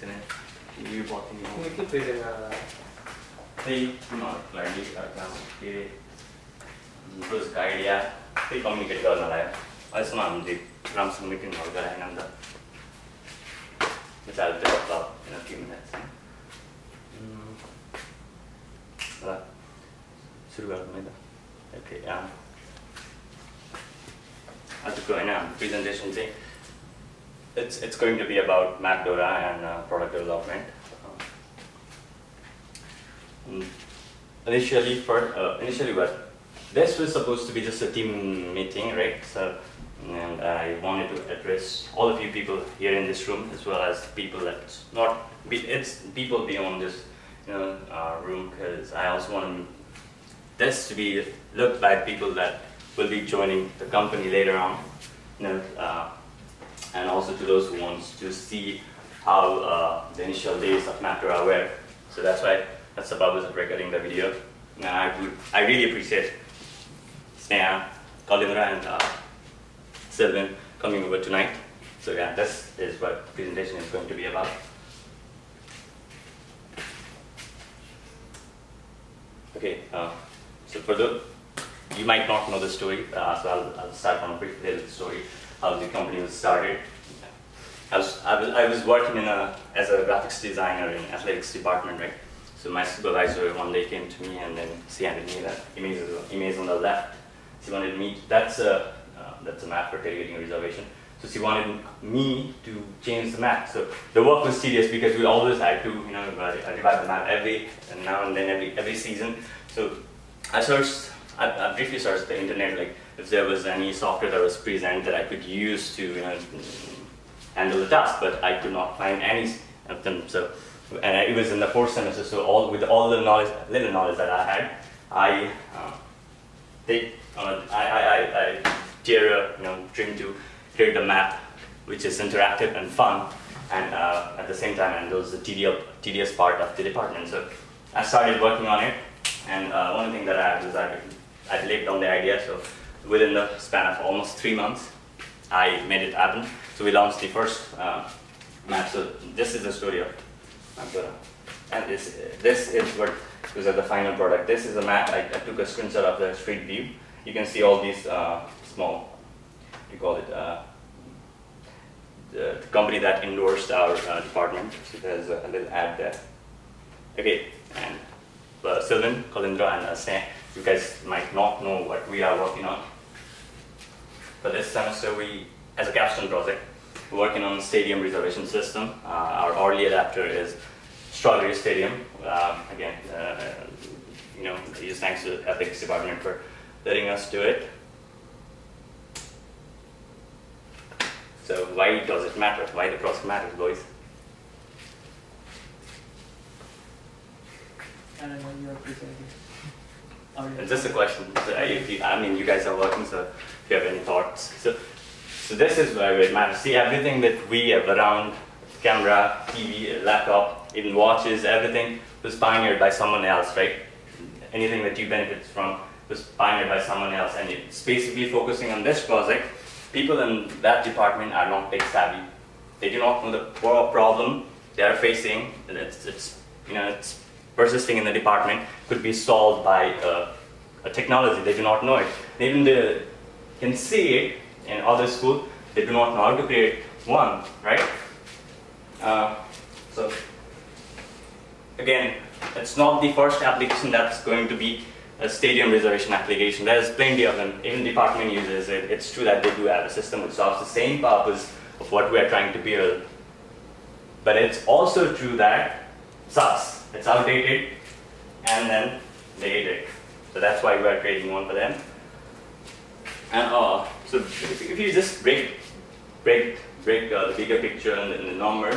internet. You bought the new. Ini kita dengan They not like this terus idea they communicate गर्नलाई अहिलेसम्म हामीले राम्रोसँग मिटिङहरू गराएन नि त which I'll talk about in a few minutes. सुरु गरौँ है त. Okay, आजको हैन presentation चाहिँ it's going to be about Mapdora and product development. Initially what this was supposed to be just a team meeting, right? So and I wanted to address all of you people here in this room as well as people that's not it's people beyond this room, because I also want this to be looked by people that will be joining the company later on, and also to those who want to see how the initial days of Mapdora were. So that's the purpose of recording the video. I really appreciate Sneha, Kalindra, and Sylvan coming over tonight. So yeah, this is what the presentation is going to be about. Okay, so for those, you might not know the story, so I'll start from a brief little story, how the company was started. I was working as a graphics designer in athletics department, right? So my supervisor one day came to me and then she handed me that image on the left. She wanted me, that's a map for tailgating reservation. So she wanted me to change the map. So the work was tedious because we always had to, revise the map every now and then, every season. So I briefly searched the internet, like if there was any software that was present that I could use to, handle the task, but I could not find any of them. So, and it was in the 4th semester. So with all the little knowledge that I had, I dare a dream to create a map which is interactive and fun, and at the same time, and those the tedious part of the department. So I started working on it, and one thing that I had was I laid down the idea. So within the span of almost 3 months, I made it happen. So we launched the first map. So this is the story of Mapdora, and this is what was the final product. This is a map. I took a screenshot of the street view. You can see all these small, we call it the company that endorsed our department. So there's a little ad there. Okay, and Sylvan, Kalindra, and Sneha, you guys might not know what we are working on. But this semester we, as a capstone project, we're working on a stadium reservation system. Our early adapter is Strawberry Stadium. Again, just thanks to the ethics department for letting us do it. So why does it matter? Why the process matters, boys? I don't know, you are presenting. It's just a question. So you guys are working, so if you have any thoughts. So this is where it matters. See, everything that we have around, camera, TV, laptop, even watches, everything was pioneered by someone else, right? Anything that you benefit from was pioneered by someone else, and it's basically focusing on this project. People in that department are not tech savvy. They do not know the problem they are facing, and it's persisting in the department, could be solved by a technology. They do not know it. Even they can see it in other schools, they do not know how to create one, right? So again, it's not the first application that's going to be a stadium reservation application. There's plenty of them. Even department uses it. It's true that they do have a system which solves the same purpose of what we are trying to build. But it's also true that it sucks. It's outdated, and then they hate it. So that's why we are creating one for them. And so if you just break the bigger picture and the number,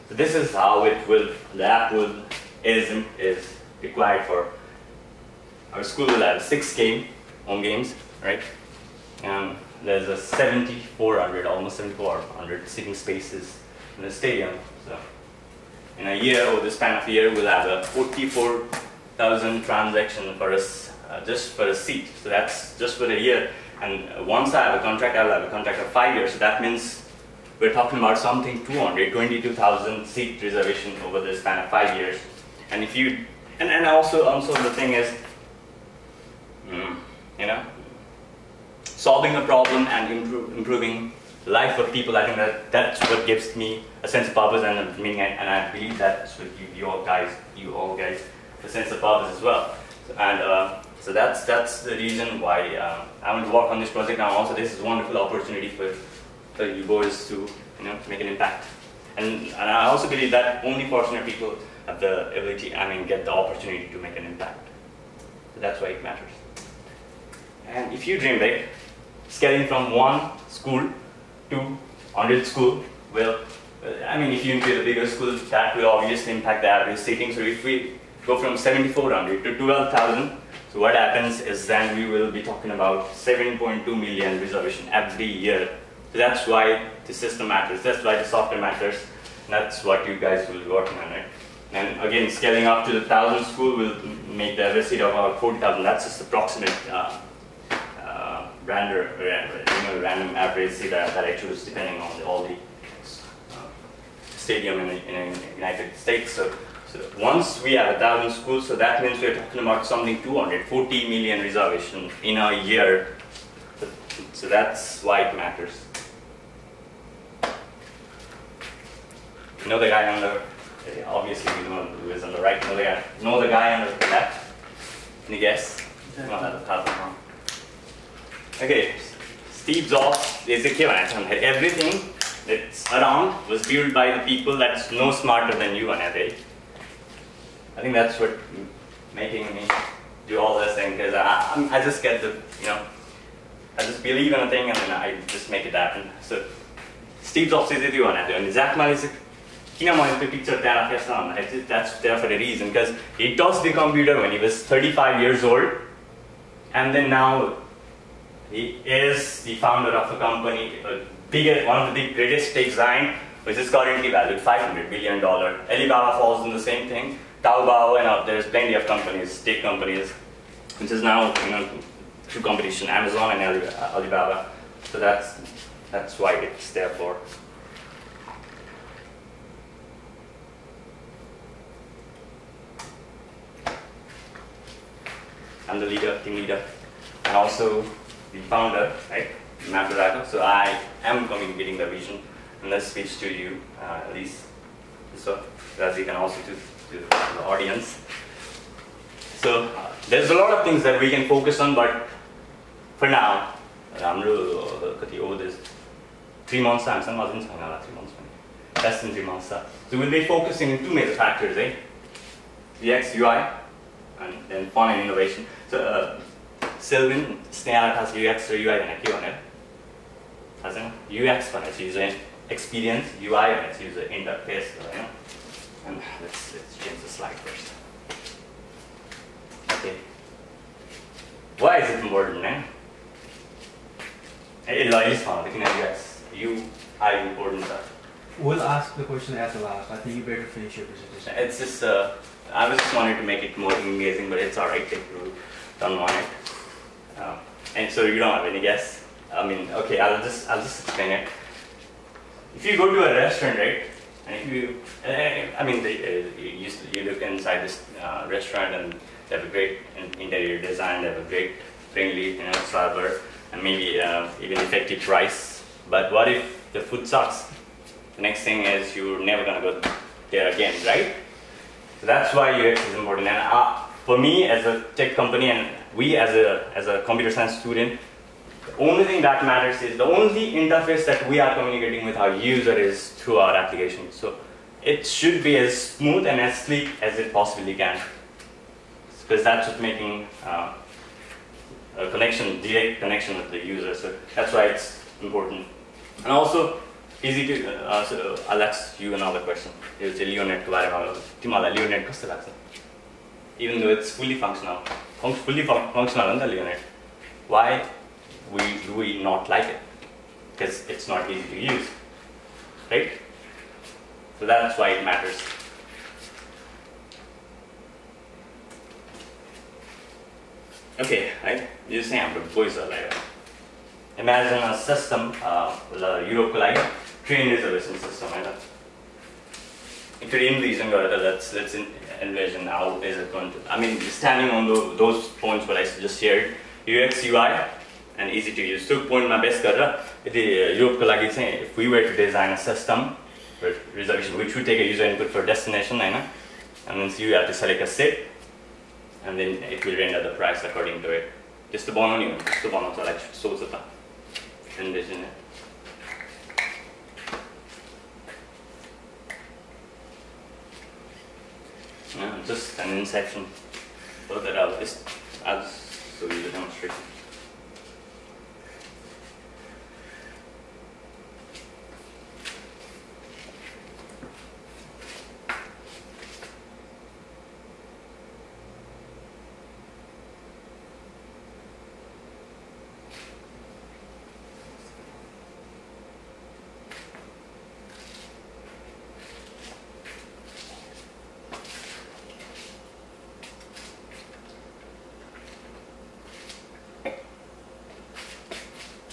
so this is how the app is required for. Our school will have 6 home games, right? And there's a 7,400, almost 7,400 sitting spaces in the stadium. So in a year, over the span of a year, we'll have a 44,000 transaction for us, just for a seat. So that's just for a year. And once I have a contract, I'll have a contract of 5 years. So that means we're talking about something 222,000 seat reservation over the span of 5 years. And if you, and also the thing is, you know, solving a problem and improving the life of people. I think that's what gives me a sense of purpose and a meaning, and I believe that's what you all guys, a sense of purpose as well. So that's the reason why I want to work on this project. And also, this is a wonderful opportunity for you boys to, you know, make an impact. And I also believe that only fortunate people have the ability, get the opportunity to make an impact. So that's why it matters. And if you dream big, scaling from one school to 100 school, well, if you increase a bigger school, that will obviously impact the average seating. So if we go from 7,400 to 12,000, so what happens is then we will be talking about 7.2 million reservation every year. So that's why the system matters, that's why the software matters, and that's what you guys will be working on, right? And again, scaling up to the 1,000 school will make the average seat of about 40,000. That's just approximate random average seat that I choose depending on all the stadium in the United States. So once we have 1,000 schools, so that means we're talking about something 240 million reservations in a year. So that's why it matters. You know the guy on the, obviously you know who is on the right, know the guy on the left? Any guess? Okay, Steve Jobs is a everything that's around was built by the people that's no smarter than you and I think that's what making me do all this thing, because I just get the, I just believe in a thing and then I just make it happen. So Steve Jobs is the one, and Jack Ma is picture that's there for a reason, because he touched the computer when he was 35 years old, and then now he is the founder of a company, one of the greatest tech giant, which is currently valued $500 billion. Alibaba falls in the same thing. Taobao, and there's plenty of companies, tech companies, which is now through competition, Amazon and Alibaba. So that's why it's there for. I'm the leader, team leader, and also the founder, right? Mapdora. So I am communicating the vision and the speech to you, at least, so that you can also to the audience. So there's a lot of things that we can focus on, but for now, I'm really 3 months time, some wasn't 3 months, less than 3 months. So we'll be focusing on two major factors, UX, UI, and then fun and innovation. So Sylvan, Sneha has UX or UI and UX for its user experience, UI and its user interface. And let's change the slide first. Okay. Why is it important, UX, UI important. We'll ask the question at the last. I think you better finish your presentation. It's just I was just wanting to make it more engaging, but it's alright if you don't want it. And so you don't have any guess. Okay, I'll just explain it. If you go to a restaurant, right, and if you, you look inside this restaurant and they have a great interior design, they have a great friendly, server, and maybe even effective price. But what if the food sucks? The next thing is you're never gonna go there again, right? So that's why UX is important. And for me, as a tech company, and we as a computer science student, the only thing that matters is the only interface that we are communicating with our user is through our application. So it should be as smooth and as sleek as it possibly can, because that's what's making a direct connection with the user. So that's why it's important. And also easy to. So I'll ask you another question. Leonet even though it's fully functional, Leonet, why do we not like it? Because it's not easy to use, right? So that's why it matters. Okay, right? You say I'm boys are like imagine a system, Europe like train reservation system, right? If you're in region, let's envision how is it going to. I mean, standing on those points what I just shared, UX, UI, and easy to use. So point my best gara. Europe if we were to design a system for reservation, which would take a user input for destination, and then you have to select a seat, and then it will render the price according to it. Just the one like so envision it. Just an inception so that I'll show you the demonstration.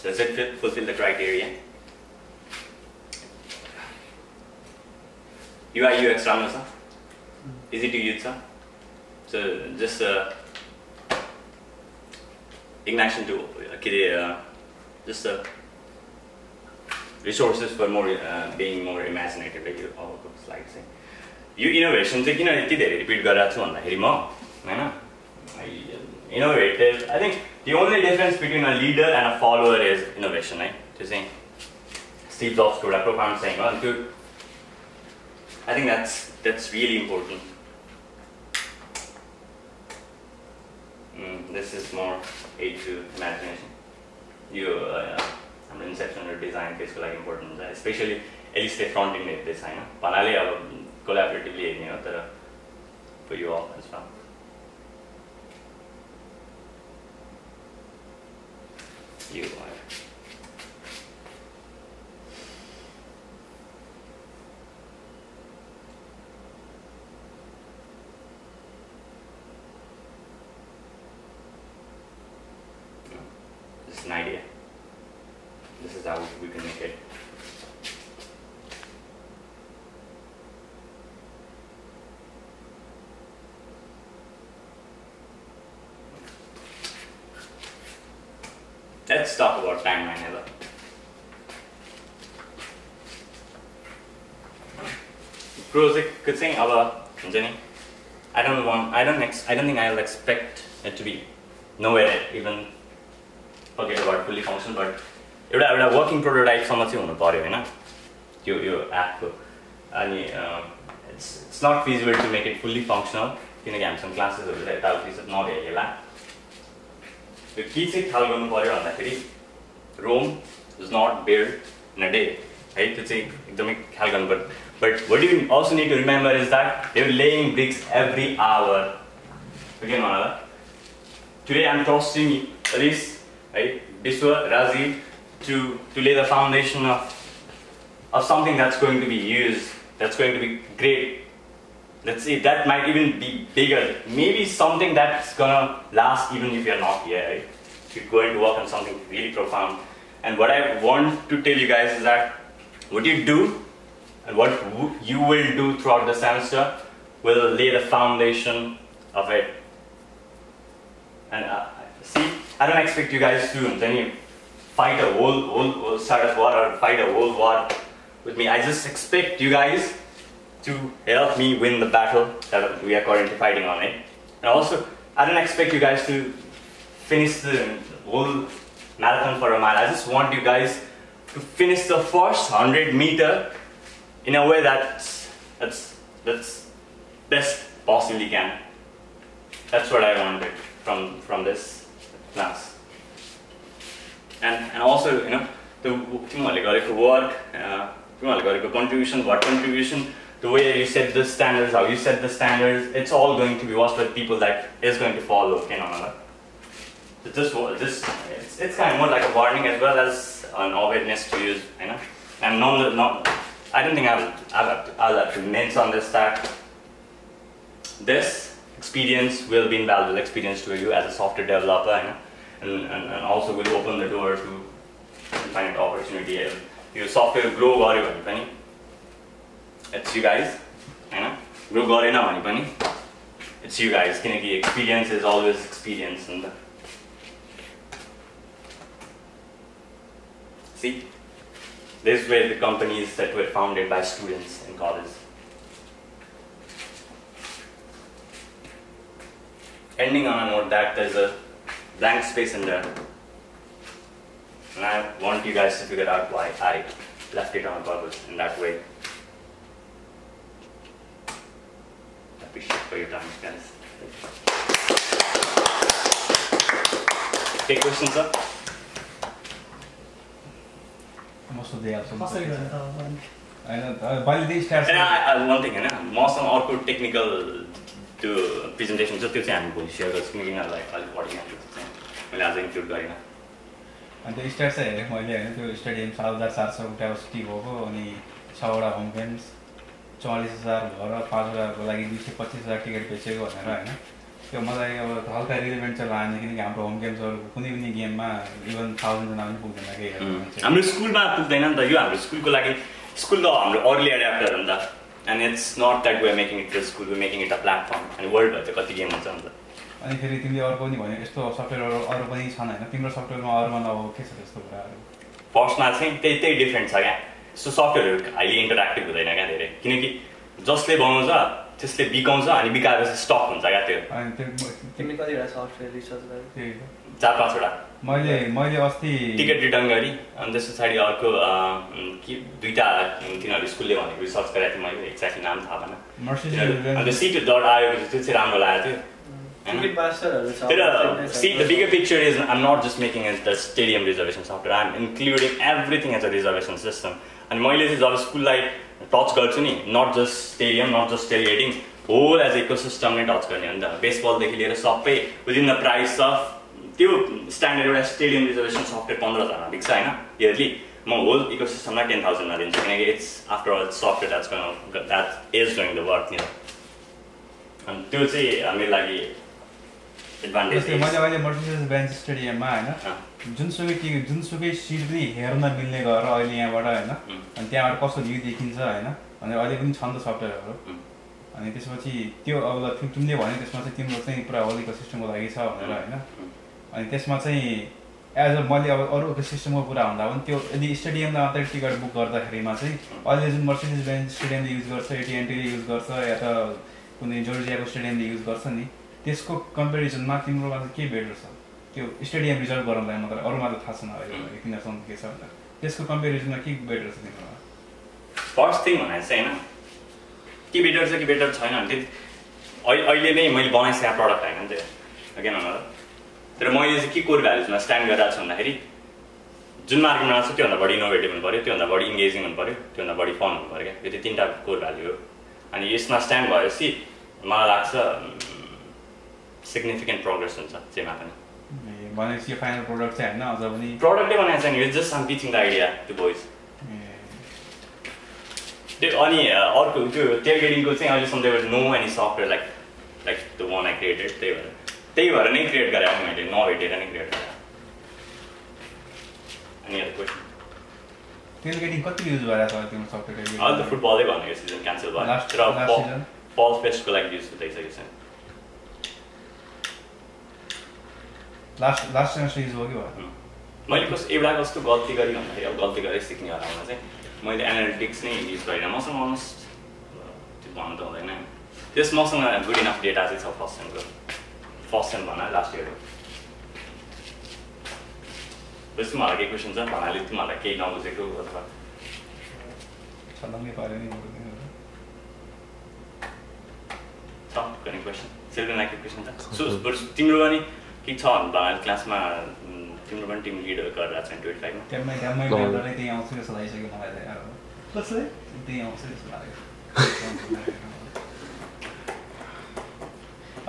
Does it fulfill the criteria? UI UX राम्रो छ, easy to use छ. So just ignition to just resources for more being more imaginative. Like you all the slides say. You innovation चाहिँ किन यति धेरै repeat गरिरहेको छु भन्दाखेरि म हैन innovative. I think the only difference between a leader and a follower is innovation, right? To say Steve Jobs could have profound saying, well, dude, I think that's really important. This is more aid to imagination. I'm inception or design case like important, especially at least the fronting with design. Panali collaboratively, for you all as well. You are. This is an idea. This is how we can make it. Let's talk about timeline ever. Project saying I don't think I'll expect it to be nowhere even forget about fully functional, but a working prototype somewhat your app and it's not feasible to make it fully functional. Some classes over there not a the key thing Rome was not built in a day, right? But what you also need to remember is that they were laying bricks every hour. Again, today I'm trusting Alice, right? Biswa, Razi to lay the foundation of something that's going to be used, that's going to be great. Let's see, that might even be bigger. Maybe something that's gonna last even if you're not here, right? You're going to work on something really profound. And what I want to tell you guys is that what you do and what you will do throughout the semester will lay the foundation of it. And see, I don't expect you guys to fight a whole start of war or fight a whole war with me. I just expect you guys to help me win the battle that we are currently fighting on it. And also, I don't expect you guys to finish the whole marathon for a mile. I just want you guys to finish the first 100 meter in a way that's best possibly can. That's what I wanted from this class. And also, the work, contribution, what contribution, the way you set the standards, how you set the standards, it's all going to be watched by people that is going to follow. It's kind of more like a warning as well as an awareness to use. And I don't think I'll have to mention on this that this experience will be invaluable experience to you as a software developer, and also will open the door to find an opportunity यो software grow गर्यो भने पनि it's you guys हैन, grow गरेन भने पनि it's you guys, किनकि experience is always experience नि त। See, this is where the companies that were founded by students in college. Ending on a note that there's a blank space in there, and I want you guys to figure out why I left it on purpose in that way. I appreciate for your time, guys. Take questions, sir? Most of the answers. And one thing, मसँग अर्को technical त्यो presentation छ, त्यो चाहिँ हामी भोलि share गर्छौँ, किनकि यिनीहरूलाई अलिक बढी मैले आज इन्क्लुड गरिनँ। अनि त्यो स्टार्ट चाहिँ हेरेँ मैले होइन, त्यो स्टेडियम 7,400 क्यापेसिटी भएको, अनि 6वटा होम गेम्स 44,000 भएर 5वटाको लागि 225,000 टिकट बेचेको भनेर होइन। त्यो मलाई अब हल्का रिलेभेन्ट चाहिँ लागेन, किनकि हाम्रो होम गेम्सहरू कुनै पनि गेममा इभन 1000 जना पनि पुग्दैन कि हाम्रो स्कुलमा पुग्दैन नि त। यो हाम्रो स्कुलको लागि, स्कुल त हाम्रो अर्ली एड्याप्टर हो नि त, and it's not that we are making it the school, we making it a platform. अनि वर्ल्डभर चाहिँ कति गेम हुन्छ नि त। अनि फेरि तिमीले अर्को पनि भन्यो यस्तो सफ्टवेयरहरू अरू पनि छन् होइन, तिम्रो सफ्टवेयरमा अरूमा नभएको के छ त्यस्तो कुराहरू? फर्स्टमा चाहिँ त्यही डिफ्रेन्ट छ क्या, यस्तो सफ्टवेयरहरू हाइली इन्टरेक्टिभ हुँदैन क्या धेरै, किनकि जसले बनाउँछ त्यसले बिकाउँछ, अनि बिकाएपछि स्टक हुन्छ क्या त्यो। तिमीले कतिवटा सफ्टवेयर रिसर्च गर्यौ? 4-5वटा मैले अस्ति टिकट रिटर्न गरी, अनि त्यस पछाडि अर्को दुईवटा तिनीहरू स्कुलले भनेको रिसर्च गरेको थिएँ मैले, एक्ज्याक्टली नाम थाहा भएन। अन्त सिट डट आयो त्यो चाहिँ राम्रो लागेको थियो। The bigger picture is I'm not just making it the stadium reservation software, I'm including everything as a reservation system. And मैले चाहिँ जब स्कुललाई टच गर्छु नि, not just stadium, not just tailgating, whole as ecosystem नै touch गर्ने हो नि त। बेसबलदेखि लिएर सबै विदिन द प्राइस अफ त्यो स्ट्यान्डर्ड एउटा स्टेडियम रिजर्भेसन सफ्टवेयर 15,000 बिक्छ होइन इयरली। म होल इकोसिस्टमलाई 10,000 दिन्छु, किनकि it's after all software that is doing the work नि। अनि त्यो चाहिँ मेरो लागि एडभान्टेज। मैले अहिले मर्सिडिज बेन्च स्टेडियममा होइन जुनसुकै सिट पनि हेर्न मिल्ने गरेर अहिले यहाँबाट होइन, अनि त्यहाँबाट कस्तो भ्यू देखिन्छ होइन, अनि अहिले पनि छन् त सफ्टवेयरहरू। अनि त्यसपछि त्यो अब तिमीले भन्यो त्यसमा चाहिँ तिम्रो चाहिँ पुरा होल इकोसिस्टमको लागि छ भनेर होइन। अनि त्यसमा चाहिँ एज अ मैले अब अरू इकोसिस्टमको कुरा भन्दा पनि त्यो यदि स्टेडियममा मात्रै टिकट बुक गर्दाखेरिमा चाहिँ अहिले जुन मर्सिडिज बेन्च स्टेडियमले युज गर्छ, एटिएनटीले युज गर्छ, या त कुनै जर्जियाको स्टेडियमले युज गर्छ नि, त्यसको कम्पेरिजनमा तिम्रोमा चाहिँ के बेटर छ? त्यो स्टेडियम रिजर्भ गराउँदा मात्र, अरूमा त थाहा छैन अहिले तिनीहरूसँग के छ भनेर, त्यसको कम्पेरिजनमा के बेटर छ तिम्रोमा? फर्स्ट थिङ भने चाहिँ होइन के बेटर छ कि बेटर छैन भने अहिले नै मैले बनाइसकेको प्रडक्ट होइन नि त्यो, अगेन भनेर। तर मैले चाहिँ के कोर भ्यालुजमा स्ट्यान्ड गरिरहेको छु भन्दाखेरि जुन मार्केटमा छ त्योभन्दा बढी इनोभेटिभ हुनु पऱ्यो, त्योभन्दा बढी इङ्गेजिङ हुनु पऱ्यो, त्योभन्दा बढी फन हुनु पऱ्यो क्या। यो चाहिँ 3टा कोर भ्यालु हो। अनि यसमा स्ट्यान्ड भएपछि मलाई लाग्छ सिग्निफिकेन्ट प्रोग्रेस हुन्छ जेमा पनि। भनेपछि फाइनल प्रोडक्ट चाहिँ होइन, अझ पनि प्रोडक्टले बनाएको छैन, it's just um teaching the idea to boys. त्यो अनि अर्को त्यो टेलगेटिङको चाहिँ अहिलेसम्म there was no any software like the one I created, त्यही भएर नै क्रिएट गरेँ मैले, नभेटेर नै क्रिएट गरेँ। अनि अरू क्वेसन? टेलगेटिङ कति युज भएर छ तिम्रो सफ्टवेयर? अहिले त फुटबलै भनेको सिजन क्यान्सल भयो, तर फल फेस्टको लागि युज हुँदैछ। लास्ट सेमेस्टर युज भयो कि भयो? मैले एउटा कस्तो गल्ती गरेँ भन्दाखेरि, अब गल्ती गरेँ सिक्ने बेलामा चाहिँ मैले एनालिटिक्स नै युज गरिनँ। मसँग अलमोस्ट त्यो भन्नु त हुँदैन, त्यस मसँग गुड इनफ डेटा चाहिँ छ फर्स्ट सेम भन लास्ट इयर हो। त्यसमा मलाई केही क्वेसन छ भन्नाले तिमीहरूलाई केही नबुझेको अथवा छलङ्गै पाऱ्यो नि छ कुनै क्वेसन? चिल्ड्रेनलाई केही क्वेसन छ? तिम्रो पनि के छ भन्दा क्लासमा तिम्रो पनि टिम लिड गरिरहेको छ 25 मा? त्यही आउँछ जस्तो लागिसक्यो मलाई चाहिँ। कसले त्यही आउँछ जस्तो लाग्यो।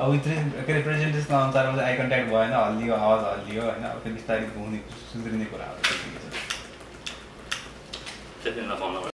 अब के अरे प्रेजेन्टेसन अनुसार आई कन्ट्याक्ट भएन, हल्लियो, आवाज हल्लियो होइन, अब त्यो बिस्तारै हुने सुध्रिने कुराहरू।